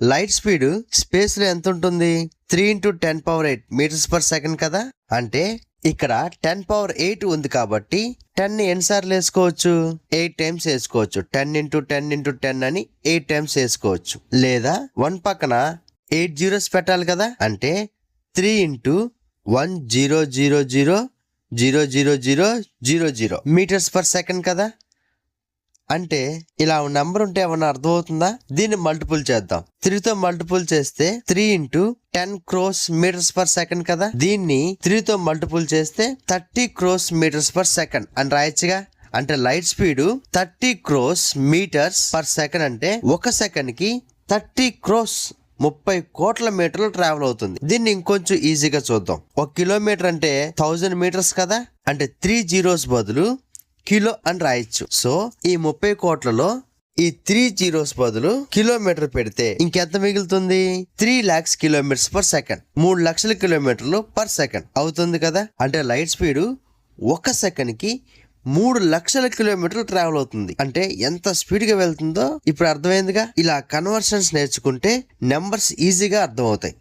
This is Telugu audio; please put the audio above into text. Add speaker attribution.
Speaker 1: లైట్ స్పీడ్ స్పేస్ లో ఎంత ఉంటుంది? 3 × 10⁸ మీటర్స్ పర్ సెకండ్ కదా. అంటే ఇక్కడ 10⁸ ఉంది కాబట్టి 10 ఎన్నిసార్లు వేసుకోవచ్చు? 8 టైమ్స్ వేసుకోవచ్చు. 10 × 10 × 10 అని 8 టైమ్స్ వేసుకోవచ్చు. లేదా 1 పక్కన 8 జీరోస్ పెట్టాలి కదా. అంటే 3 × 100000000 మీటర్స్ పర్ సెకండ్ కదా. అంటే ఇలా నెంబర్ ఉంటే ఏమన్నా అర్థమవుతుందా? దీన్ని మల్టిపుల్ చేద్దాం. 3తో మల్టిపుల్ చేస్తే 3 × 10 crores మీటర్స్ పర్ సెకండ్ కదా. దీన్ని 3తో మల్టిపుల్ చేస్తే 30 crores మీటర్స్ పర్ సెకండ్ అని రాయొచ్చుగా. అంటే light speed 30 crores meters per second అంటే ఒక సెకండ్ కి 30 crores 30 కోట్ల మీటర్లు ట్రావెల్ అవుతుంది. దీన్ని ఇంకొంచెం ఈజీగా చూద్దాం. 1 కిలోమీటర్ అంటే 1000 మీటర్స్ కదా. అంటే 3 జీరోస్ బదులు కిలో అని రాయొచ్చు. సో ఈ 30 కోట్లలో ఈ 3 జీరోస్ బదులు కిలోమీటర్ పెడితే ఇంకెంత మిగులుతుంది? 3 lakhs kilometers per second. 3 లక్షల కిలోమీటర్లు పర్ సెకండ్ అవుతుంది కదా. అంటే లైట్ స్పీడ్ ఒక సెకండ్ కి 3 లక్షల కిలోమీటర్లు ట్రావెల్ అవుతుంది. అంటే ఎంత స్పీడ్ గా వెళ్తుందో ఇప్పుడు అర్థమైందిగా. ఇలా కన్వర్షన్స్ నేర్చుకుంటే నెంబర్స్ ఈజీగా అర్థమవుతాయి.